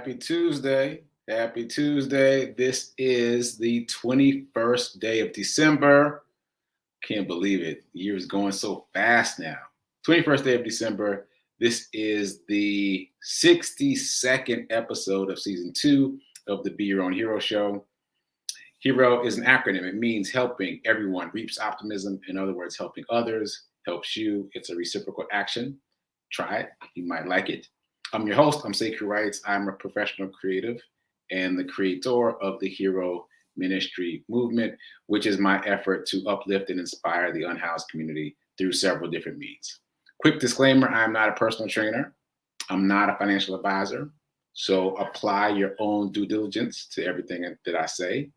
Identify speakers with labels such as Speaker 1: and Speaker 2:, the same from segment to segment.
Speaker 1: Happy Tuesday. Happy Tuesday. This is the 21st day of December. Can't believe it. The year is going so fast now. 21st day of December. This is the 62nd episode of season 2 of the Be Your Own Hero show. HERO is an acronym. It means helping everyone reaps optimism. In other words, helping others helps you. It's a reciprocal action. Try it. You might like it. I'm your host. I'm sekouwrites. I'm a professional creative and the creator of the HERO Ministry movement, which is my effort to uplift and inspire the unhoused community through several different means. Quick disclaimer, I'm not a personal trainer. I'm not a financial advisor. So apply your own due diligence to everything that I say.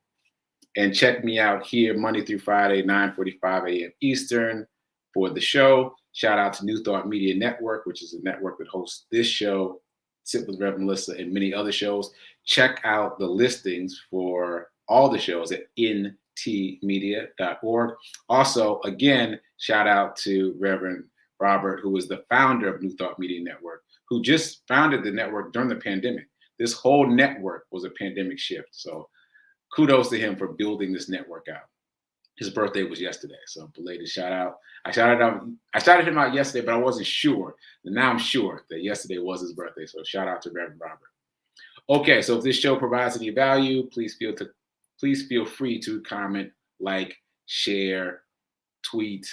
Speaker 1: And check me out here Monday through Friday, 9:45 a.m. Eastern for the show. Shout out to New Thought Media Network, which is a network that hosts this show, Sit with Rev. Melissa, and many other shows. Check out the listings for all the shows at ntmedia.org. Also, again, shout out to Reverend Robert, who is the founder of New Thought Media Network, who just founded the network during the pandemic. This whole network was a pandemic shift. So kudos to him for building this network out. His birthday was yesterday, so belated shout out. I shouted him out yesterday, but I wasn't sure. And now I'm sure that yesterday was his birthday. So shout out to Reverend Robert. Okay, so if this show provides any value, please feel free to comment, like, share, tweet,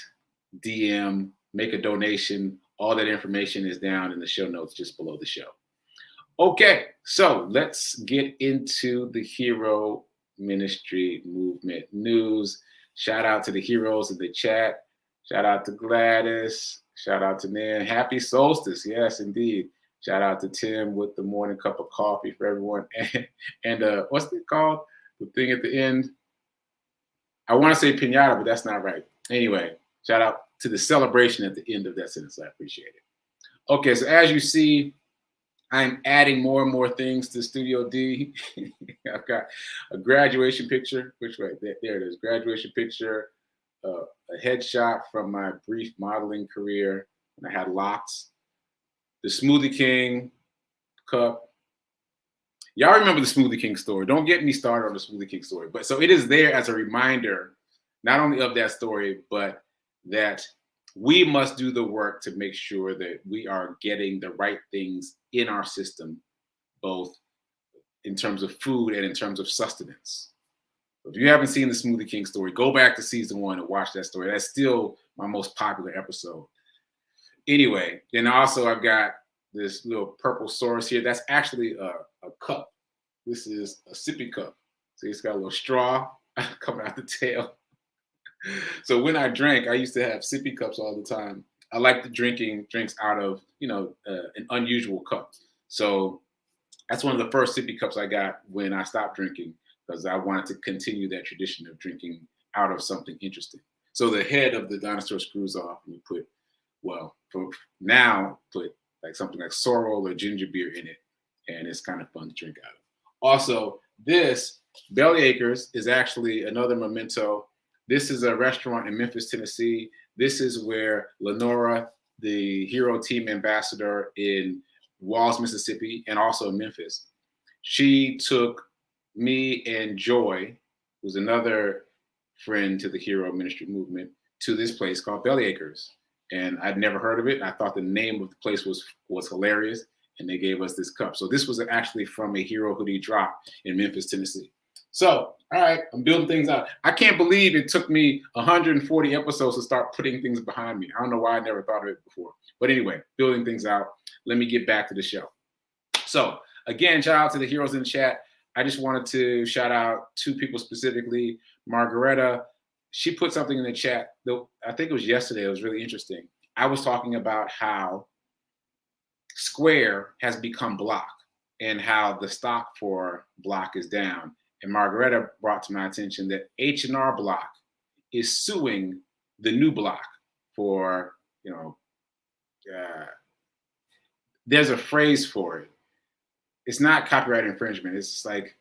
Speaker 1: DM, make a donation. All that information is down in the show notes just below the show. Okay, so let's get into the HERO Ministry movement news. Shout out to the heroes in the chat. Shout out to Gladys. Shout out to Nan. Happy solstice. Yes, indeed. Shout out to Tim with the morning cup of coffee for everyone. And what's it called? The thing at the end. I want to say piñata, but that's not right. Anyway, shout out to the celebration at the end of that sentence. I appreciate it. Okay, so as you see, I'm adding more and more things to Studio D. I've got a graduation picture, which way? There it is. Graduation picture, a headshot from my brief modeling career when I had locks. The Smoothie King cup. Y'all remember the Smoothie King story. Don't get me started on the Smoothie King story. But so it is there as a reminder, not only of that story, but that we must do the work to make sure that we are getting the right things in our system, both in terms of food and in terms of sustenance. If you haven't seen the Smoothie King story, go back to season 1 and watch that story. That's still my most popular episode. Anyway, then also I've got this little purple source here. That's actually a cup. This is a sippy cup. See, it's got a little straw coming out the tail. So when I drank, I used to have sippy cups all the time. I like the drinking drinks out of, an unusual cup. So that's one of the first sippy cups I got when I stopped drinking, because I wanted to continue that tradition of drinking out of something interesting. So the head of the dinosaur screws off, and you put like something like sorrel or ginger beer in it, and it's kind of fun to drink out of. Also, this Bellyacres is actually another memento. This is a restaurant in Memphis, Tennessee. This is where Lenora, the HERO team ambassador in Walls, Mississippi, and also Memphis, she took me and Joy, who's another friend to the HERO Ministry movement, to this place called Bellyacres. And I'd never heard of it. I thought the name of the place was hilarious, and they gave us this cup. So this was actually from a HERO hoodie drop in Memphis, Tennessee. So, all right, I'm building things out. I can't believe it took me 140 episodes to start putting things behind me. I don't know why I never thought of it before. But anyway, building things out. Let me get back to the show. So, again, shout out to the heroes in the chat. I just wanted to shout out 2 people specifically. Margareta, she put something in the chat. I think it was yesterday. It was really interesting. I was talking about how Square has become Block and how the stock for Block is down. And Margareta brought to my attention that H&R Block is suing the new Block for, there's a phrase for it. It's not copyright infringement. It's like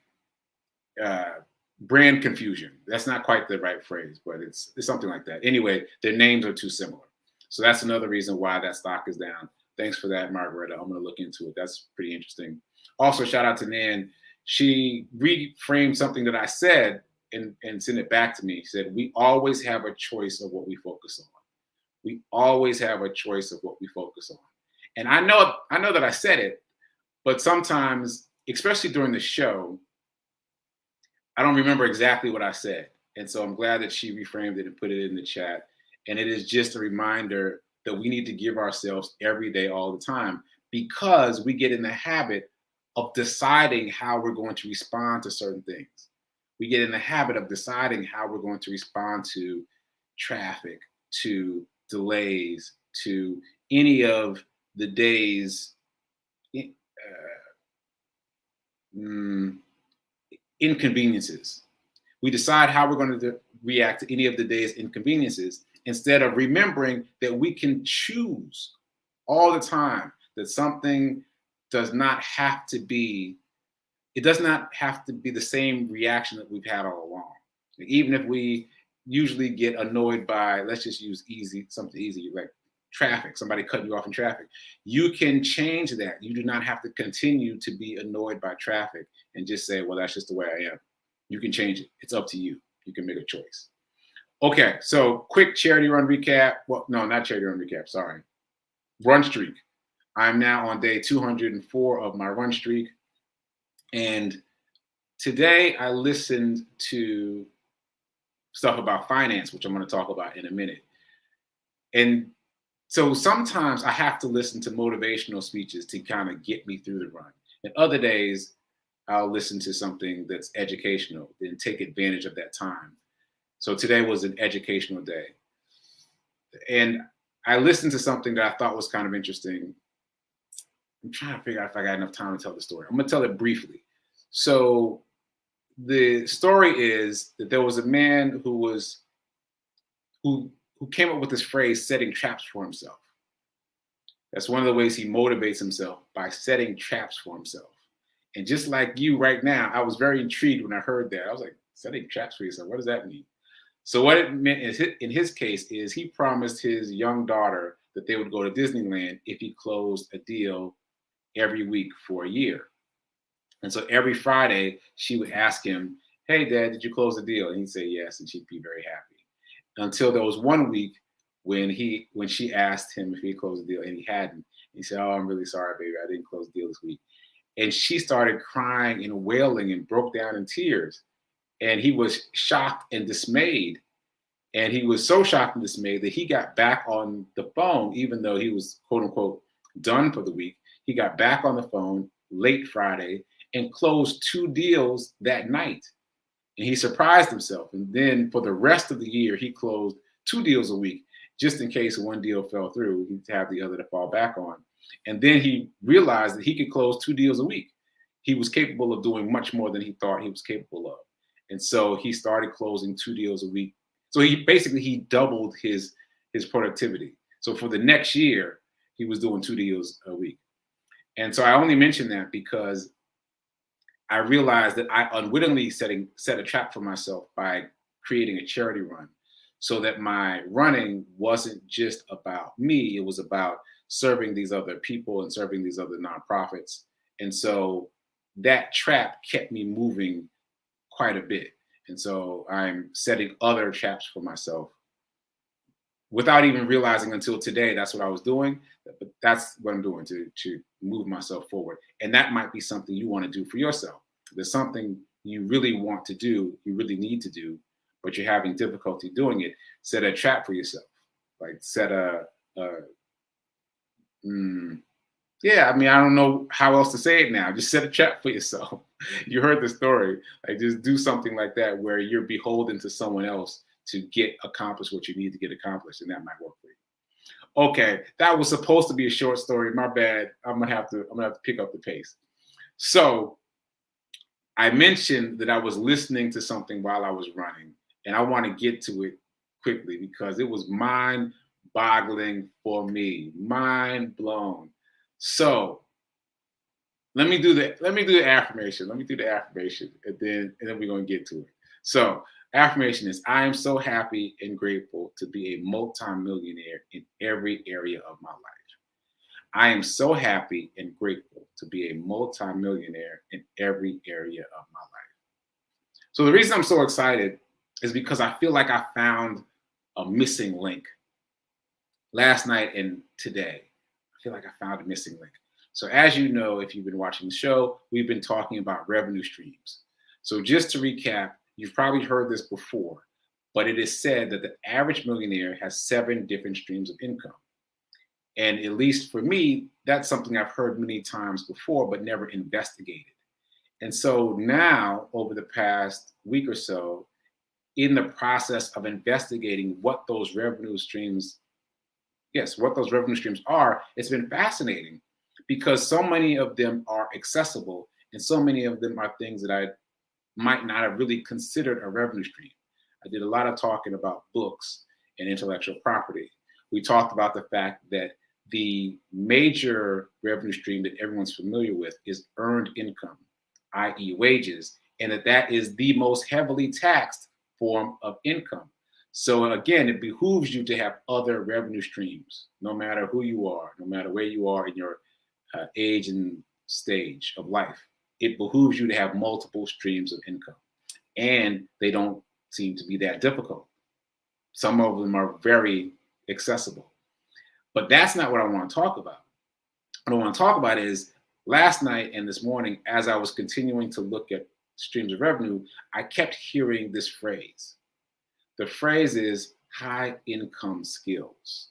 Speaker 1: brand confusion. That's not quite the right phrase, but it's something like that. Anyway, their names are too similar. So that's another reason why that stock is down. Thanks for that, Margareta. I'm going to look into it. That's pretty interesting. Also, shout out to Nan. She reframed something that I said and sent it back to me. She said, "We always have a choice of what we focus on. We always have a choice of what we focus on." And I know that I said it, but sometimes, especially during the show, I don't remember exactly what I said. And so I'm glad that she reframed it and put it in the chat. And it is just a reminder that we need to give ourselves every day, all the time, because we get in the habit of deciding how we're going to respond to certain things. We get in the habit of deciding how we're going to respond to traffic, to delays, to any of the day's inconveniences. We decide how we're going to react to any of the day's inconveniences instead of remembering that we can choose all the time that something does not have to be, it does not have to be the same reaction that we've had all along. Even if we usually get annoyed by, let's just use something easy like traffic, somebody cutting you off in traffic. You can change that. You do not have to continue to be annoyed by traffic and just say, well, that's just the way I am. You can change it. It's up to you. You can make a choice. Okay, so quick charity run recap. Well, no, not charity run recap, sorry. Run streak. I'm now on day 204 of my run streak. And today I listened to stuff about finance, which I'm going to talk about in a minute. And so sometimes I have to listen to motivational speeches to kind of get me through the run. And other days, I'll listen to something that's educational and take advantage of that time. So today was an educational day. And I listened to something that I thought was kind of interesting. I'm trying to figure out if I got enough time to tell the story. I'm going to tell it briefly. So the story is that there was a man who came up with this phrase, setting traps for himself. That's one of the ways he motivates himself, by setting traps for himself. And just like you right now, I was very intrigued when I heard that. I was like, setting traps for yourself, what does that mean? So what it meant in his case is he promised his young daughter that they would go to Disneyland if he closed a deal every week for a year. And so every Friday she would ask him, hey, Dad, did you close the deal? And he'd say yes, and she'd be very happy. Until there was one week when she asked him if he closed the deal and he hadn't. He said, oh, I'm really sorry, baby, I didn't close the deal this week. And she started crying and wailing and broke down in tears. And he was shocked and dismayed. And he was so shocked and dismayed that he got back on the phone, even though he was, quote unquote, done for the week. He got back on the phone late Friday and closed 2 deals that night. And he surprised himself. And then for the rest of the year, he closed 2 deals a week, just in case one deal fell through, he'd have the other to fall back on. And then he realized that he could close 2 deals a week. He was capable of doing much more than he thought he was capable of. And so he started closing 2 deals a week. So he doubled his productivity. So for the next year, he was doing 2 deals a week. And so I only mention that because I realized that I unwittingly set a trap for myself by creating a charity run, so that my running wasn't just about me. It was about serving these other people and serving these other nonprofits. And so that trap kept me moving quite a bit. And so I'm setting other traps for myself without even realizing until today that's what I was doing. But that's what I'm doing to move myself forward. And that might be something you want to do for yourself. There's something you really want to do, you really need to do, but you're having difficulty doing it. Set a trap for yourself. Like set yeah, I mean, I don't know how else to say it now. Just set a trap for yourself. You heard the story. Like just do something like that where you're beholden to someone else to get accomplished what you need to get accomplished, and that might work for you. Okay, that was supposed to be a short story. My bad. I'm gonna have to pick up the pace. So I mentioned that I was listening to something while I was running, and I want to get to it quickly because it was mind-boggling for me. Mind blown. So let me do the affirmation. Let me do the affirmation, and then we're gonna get to it. So affirmation is: I am so happy and grateful to be a multimillionaire in every area of my life. I am so happy and grateful to be a multimillionaire in every area of my life. So the reason I'm so excited is because I feel like I found a missing link last night and today. I feel like I found a missing link. So as you know, if you've been watching the show, we've been talking about revenue streams. So just to recap, you've probably heard this before, but it is said that the average millionaire has 7 different streams of income. And at least for me, that's something I've heard many times before, but never investigated. And so now, over the past week or so, in the process of investigating what those revenue streams, what those revenue streams are, it's been fascinating because so many of them are accessible and so many of them are things that I might not have really considered a revenue stream. I did a lot of talking about books and intellectual property. We talked about the fact that the major revenue stream that everyone's familiar with is earned income, i.e. wages, and that is the most heavily taxed form of income. So again, it behooves you to have other revenue streams, no matter who you are, no matter where you are in your age and stage of life. It behooves you to have multiple streams of income, and they don't seem to be that difficult. Some of them are very accessible, but that's not what I want to talk about. What I want to talk about is last night and this morning, as I was continuing to look at streams of revenue, I kept hearing this phrase. The phrase is high income skills.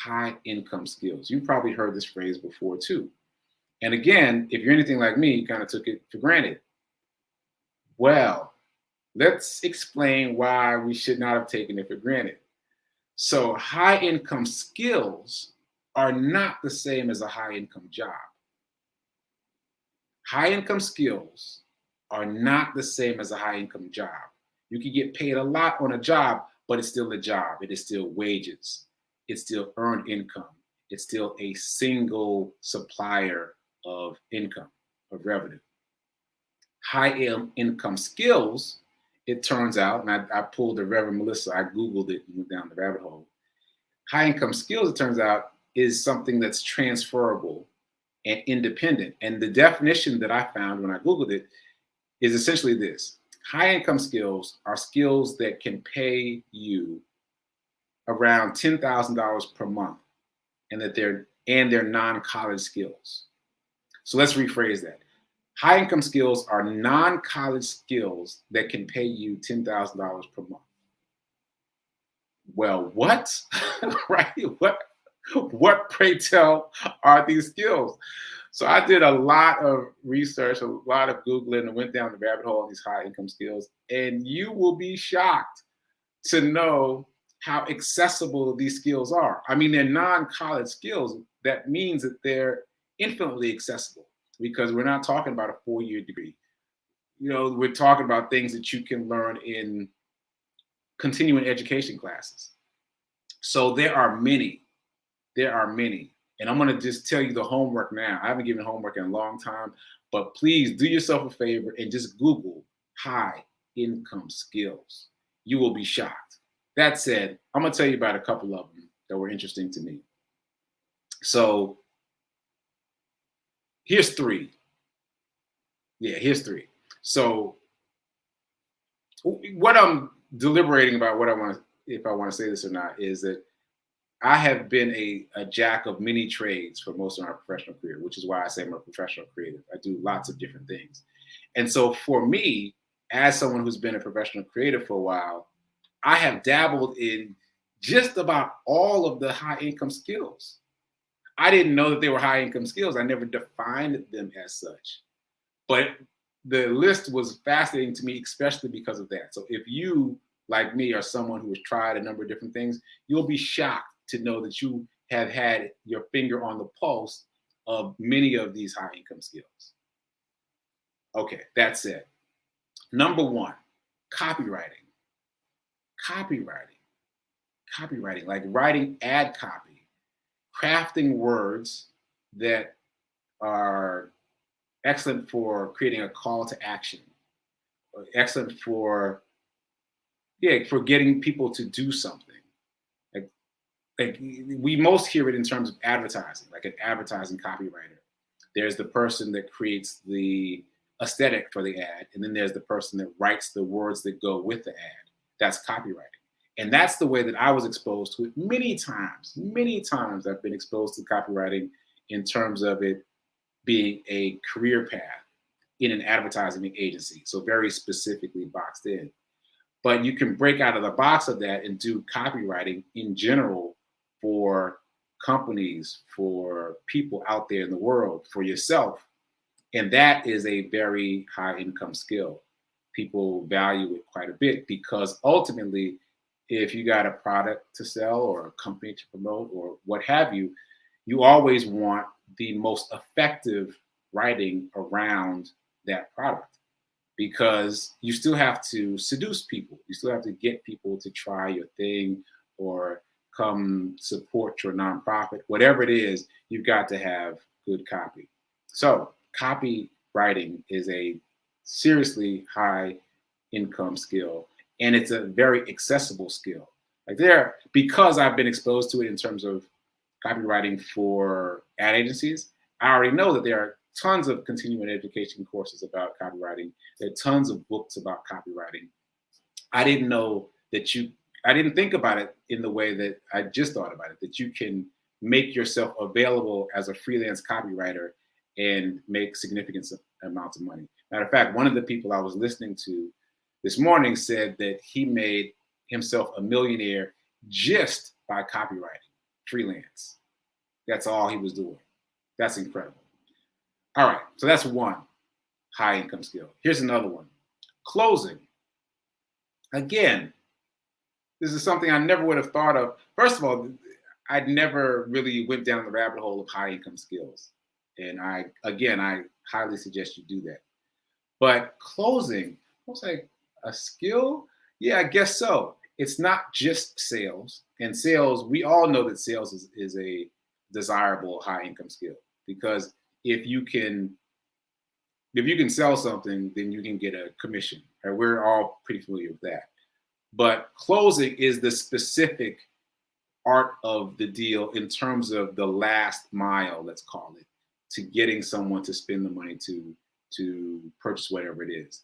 Speaker 1: High income skills. You probably heard this phrase before too. And again, if you're anything like me, you kind of took it for granted. Well, let's explain why we should not have taken it for granted. So high income skills are not the same as a high income job. High income skills are not the same as a high income job. You can get paid a lot on a job, but it's still a job. It is still wages. It's still earned income. It's still a single supplier of income, of revenue. High income skills, it turns out, and I pulled the Reverend Melissa, I Googled it and went down the rabbit hole. High income skills, it turns out, is something that's transferable and independent. And the definition that I found when I Googled it is essentially this. High income skills are skills that can pay you around $10,000 per month, and that they're non-college skills. So let's rephrase that. High income skills are non-college skills that can pay you $10,000 per month. Well, what? Right? What, pray tell, are these skills? So I did a lot of research, a lot of Googling, and went down the rabbit hole of these high income skills. And you will be shocked to know how accessible these skills are. I mean, they're non-college skills. That means that they're infinitely accessible because we're not talking about a 4-year degree. You know, we're talking about things that you can learn in continuing education classes. So there are many. And I'm going to just tell you the homework now. I haven't given homework in a long time, but please do yourself a favor and just Google high income skills. You will be shocked. That said, I'm going to tell you about a couple of them that were interesting to me. So here's 3. Yeah, here's 3. So what I'm deliberating about, if I want to say this or not, is that I have been a jack of many trades for most of my professional career, which is why I say I'm a professional creative. I do lots of different things. And so for me, as someone who's been a professional creative for a while, I have dabbled in just about all of the high income skills. I didn't know that they were high income skills. I never defined them as such. But the list was fascinating to me, especially because of that. So if you, like me, are someone who has tried a number of different things, you'll be shocked to know that you have had your finger on the pulse of many of these high income skills. Okay, that's it. Number 1, copywriting. Copywriting, like writing ad copy, crafting words that are excellent for creating a call to action, or excellent for getting people to do something. Like we most hear it in terms of advertising, like an advertising copywriter. There's the person that creates the aesthetic for the ad, and then there's the person that writes the words that go with the ad. That's copywriting. And that's the way that I was exposed to it many times. Many times I've been exposed to copywriting in terms of it being a career path in an advertising agency. So very specifically boxed in. But you can break out of the box of that and do copywriting in general for companies, for people out there in the world, for yourself. And that is a very high income skill. People value it quite a bit because ultimately, if you got a product to sell or a company to promote or what have you, you always want the most effective writing around that product because you still have to seduce people. You still have to get people to try your thing or come support your nonprofit. Whatever it is, you've got to have good copy. So copywriting is a seriously high income skill. And it's a very accessible skill. Because I've been exposed to it in terms of copywriting for ad agencies, I already know that there are tons of continuing education courses about copywriting. There are tons of books about copywriting. I didn't think about it in the way that I just thought about it, that you can make yourself available as a freelance copywriter and make significant amounts of money. Matter of fact, one of the people I was listening to this morning said that he made himself a millionaire just by copywriting, freelance. That's all he was doing. That's incredible. All right, so that's one high income skill. Here's another one, closing. Again, this is something I never would have thought of. First of all, I never really went down the rabbit hole of high income skills. And I highly suggest you do that. But closing, I was like, a skill? Yeah, I guess so. It's not just sales. And sales, we all know that sales is a desirable high income skill because if you can sell something, then you can get a commission. Right? We're all pretty familiar with that. But closing is the specific art of the deal in terms of the last mile, let's call it, to getting someone to spend the money to purchase whatever it is.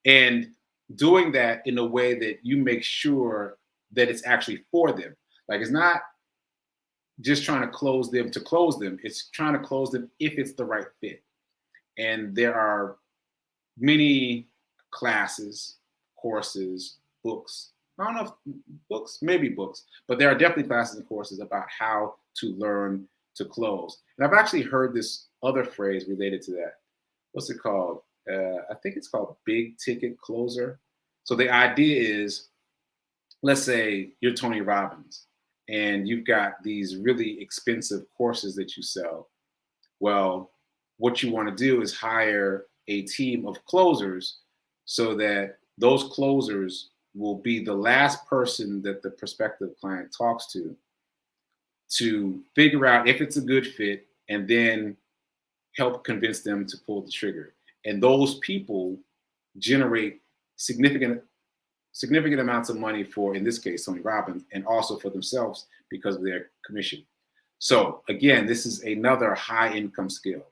Speaker 1: And doing that in a way that you make sure that it's actually for them. Like it's not just trying to close them, it's trying to close them if it's the right fit. And there are many classes, courses, books. I don't know if books, maybe books, but there are definitely classes and courses about how to learn to close. And I've actually heard this other phrase related to that. What's it called? I think it's called big ticket closer. So the idea is, let's say you're Tony Robbins and you've got these really expensive courses that you sell. Well, what you want to do is hire a team of closers so that those closers will be the last person that the prospective client talks to figure out if it's a good fit and then help convince them to pull the trigger. And those people generate significant amounts of money for, in this case, Tony Robbins, and also for themselves because of their commission. So again, this is another high income skill,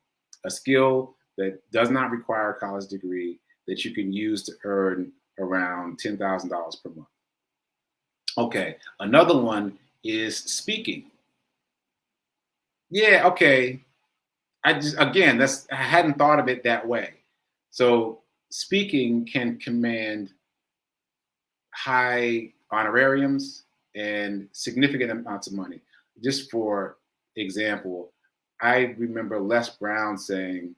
Speaker 1: a skill that does not require a college degree that you can use to earn around $10,000 per month. Okay, another one is speaking. Yeah, okay. I hadn't thought of it that way. So speaking can command high honorariums and significant amounts of money. Just for example, I remember Les Brown saying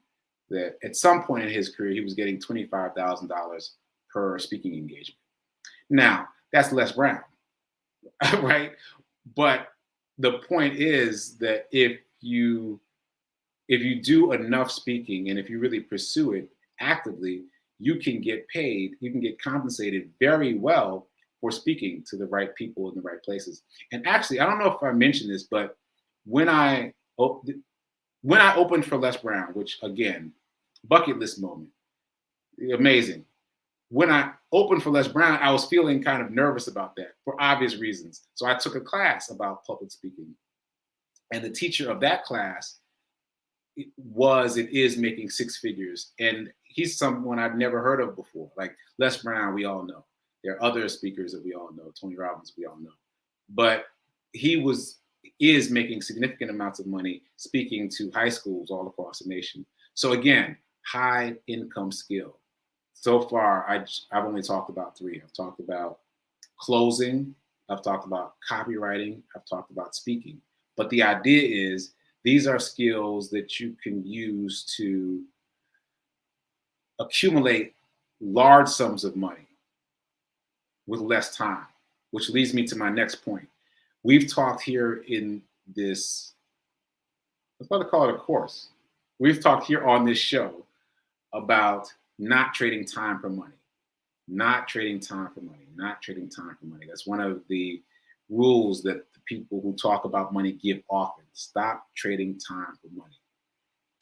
Speaker 1: that at some point in his career, he was getting $25,000 per speaking engagement. Now, that's Les Brown, right? But the point is that if you do enough speaking and if you really pursue it actively, you can get paid, you can get compensated very well for speaking to the right people in the right places. And actually, I don't know if I mentioned this, but when I opened for Les Brown, which again, bucket list moment, amazing. When I opened for Les Brown, I was feeling kind of nervous about that for obvious reasons. So I took a class about public speaking. And the teacher of that class was and is making six figures. And he's someone I've never heard of before. Like Les Brown, we all know. There are other speakers that we all know. Tony Robbins, we all know. But he is making significant amounts of money speaking to high schools all across the nation. So again, high income skill. So far, I've only talked about three. I've talked about closing, I've talked about copywriting, I've talked about speaking. But the idea is these are skills that you can use to accumulate large sums of money with less time, which leads me to my next point. We've talked here in this, let's not call it a course. We've talked here on this show about not trading time for money, not trading time for money, not trading time for money. That's one of the rules that the people who talk about money give often. Stop trading time for money.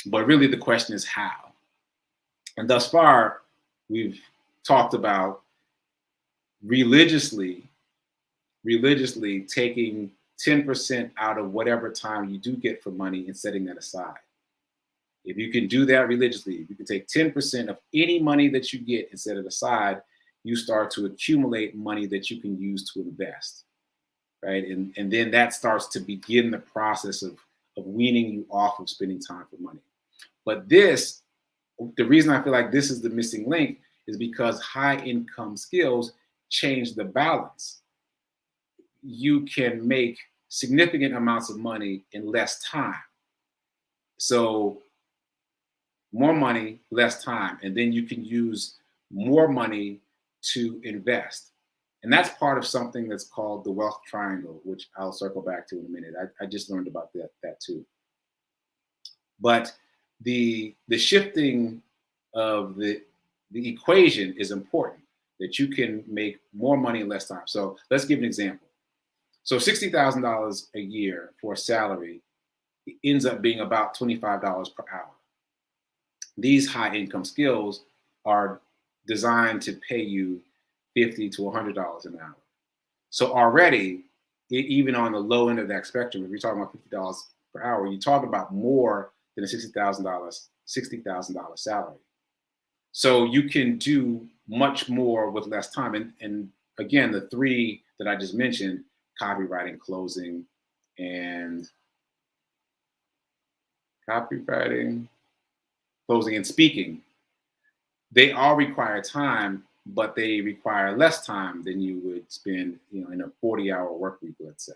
Speaker 1: But really the question is how? And thus far, we've talked about religiously taking 10% out of whatever time you do get for money and setting that aside. If you can do that religiously, if you can take 10% of any money that you get and set it aside, you start to accumulate money that you can use to invest, right? And then that starts to begin the process of weaning you off of spending time for money. But the reason I feel like this is the missing link is because high income skills change the balance. You can make significant amounts of money in less time. So more money, less time, and then you can use more money to invest. And that's part of something that's called the wealth triangle, which I'll circle back to in a minute. I just learned about that too. But the shifting of the equation is important, that you can make more money in less time. So let's give an example. So $60,000 a year for a salary ends up being about $25 per hour. These high income skills are designed to pay you $50 to $100 an hour. So already, even on the low end of that spectrum, if you're talking about $50 per hour, you talk about more than a $60,000 salary. So you can do much more with less time. And again, the three that I just mentioned, copywriting, closing, and speaking, they all require time, but they require less time than you would spend, in a 40-hour work week, let's say.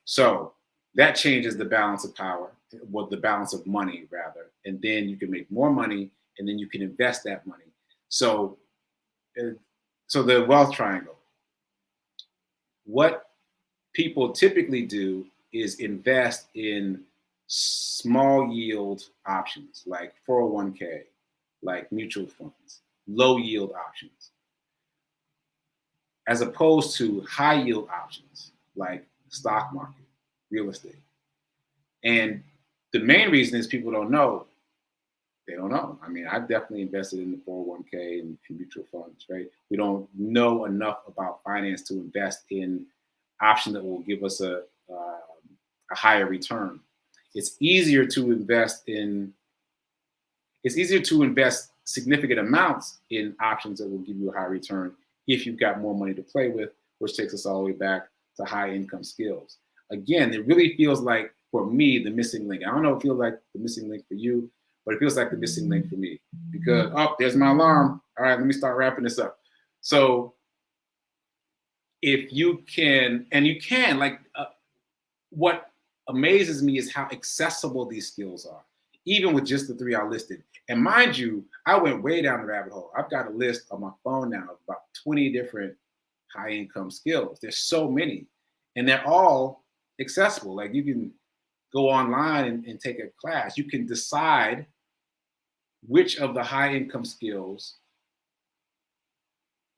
Speaker 1: So that changes the balance of power, well, the balance of money rather, and then you can make more money, and then you can invest that money. So the wealth triangle. What people typically do is invest in small yield options like 401k, like mutual funds, low yield options, as opposed to high yield options like stock market, real estate. And the main reason is people don't know. They don't know. I mean, I've definitely invested in the 401k and mutual funds, right? We don't know enough about finance to invest in option that will give us a higher return. It's easier to invest significant amounts in options that will give you a high return if you've got more money to play with, which takes us all the way back to high income skills. Again, it really feels like, for me, the missing link. I don't know if it feels like the missing link for you, but it feels like the missing link for me because, there's my alarm. All right, let me start wrapping this up. So if you can, what amazes me is how accessible these skills are, even with just the three I listed. And mind you, I went way down the rabbit hole. I've got a list on my phone now of about 20 different high income skills. There's so many, and they're all accessible. Like you can go online and take a class. You can decide which of the high income skills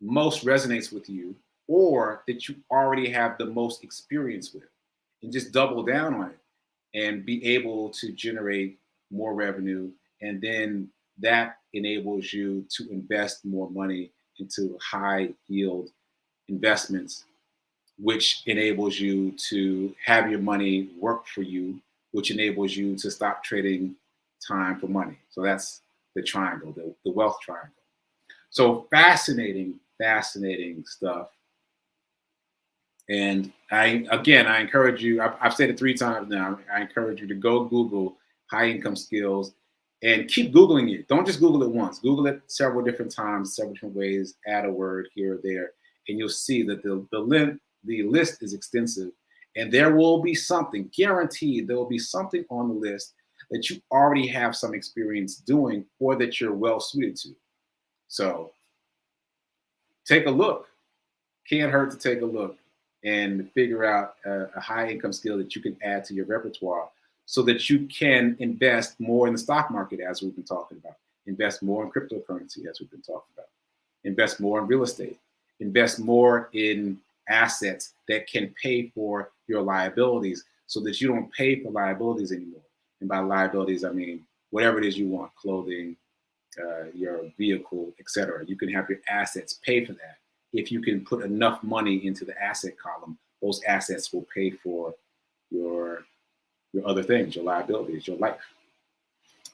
Speaker 1: most resonates with you, or that you already have the most experience with, and just double down on it and be able to generate more revenue. And then that enables you to invest more money into high yield investments, which enables you to have your money work for you, which enables you to stop trading time for money. So that's the triangle, the wealth triangle. So fascinating, fascinating stuff. And I encourage you, I've said it 3 times now, I encourage you to go Google high income skills and keep Googling it. Don't just Google it once. Google it several different times, several different ways, add a word here or there, and you'll see that the list is extensive. And there will be something, guaranteed, there will be something on the list that you already have some experience doing or that you're well suited to. So take a look. Can't hurt to take a look and figure out a high income skill that you can add to your repertoire so that you can invest more in the stock market, as we've been talking about, invest more in cryptocurrency, as we've been talking about, invest more in real estate, invest more in assets that can pay for your liabilities so that you don't pay for liabilities anymore. And by liabilities, I mean whatever it is you want, clothing, your vehicle, etc. You can have your assets pay for that. If you can put enough money into the asset column, those assets will pay for your other things, your liabilities, your life.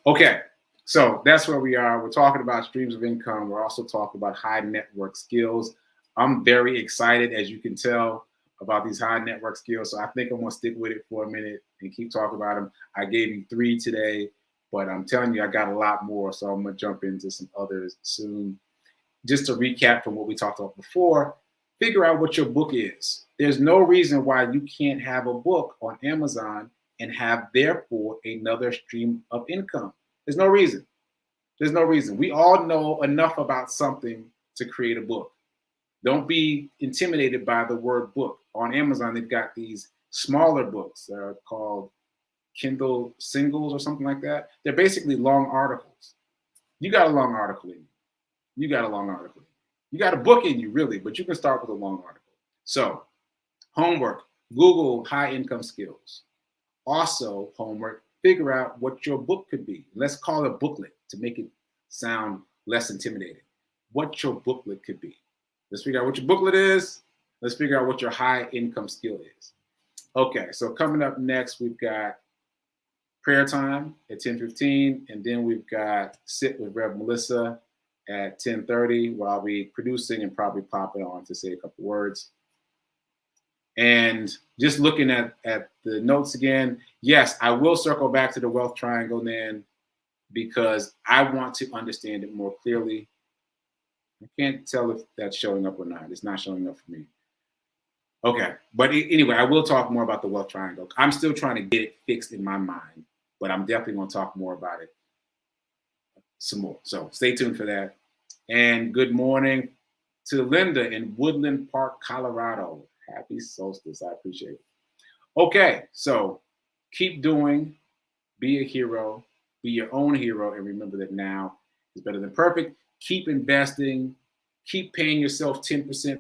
Speaker 1: Okay, so that's where we are. We're talking about streams of income. We're also talking about high network skills. I'm very excited, as you can tell, about these high network skills. So I think I'm gonna stick with it for a minute and keep talking about them. I gave you 3 today, but I'm telling you, I got a lot more. So I'm gonna jump into some others soon. Just to recap from what we talked about before, figure out what your book is. There's no reason why you can't have a book on Amazon and have, therefore, another stream of income. There's no reason. There's no reason. We all know enough about something to create a book. Don't be intimidated by the word book. On Amazon, they've got these smaller books called Kindle singles or something like that. They're basically long articles. You got a long article in you. You got a long article. You got a book in you, really, but you can start with a long article. So, homework, Google high income skills. Also, homework, figure out what your book could be. Let's call it a booklet to make it sound less intimidating. What your booklet could be. Let's figure out what your booklet is. Let's figure out what your high income skill is. Okay, so coming up next, we've got prayer time at 10:15, and then we've got Sit with Rev Melissa at 10:30, where I'll be producing and probably popping on to say a couple words. And just looking at the notes again, yes, I will circle back to the wealth triangle then, because I want to understand it more clearly. I can't tell if that's showing up or not. It's not showing up for me. Okay, but anyway, I will talk more about the wealth triangle. I'm still trying to get it fixed in my mind, but I'm definitely going to talk more about it some more. So stay tuned for that. And good morning to Linda in Woodland Park, Colorado. Happy solstice. I appreciate it. Okay, so keep doing, be a hero, be your own hero, and remember that now is better than perfect. Keep investing, keep paying yourself 10%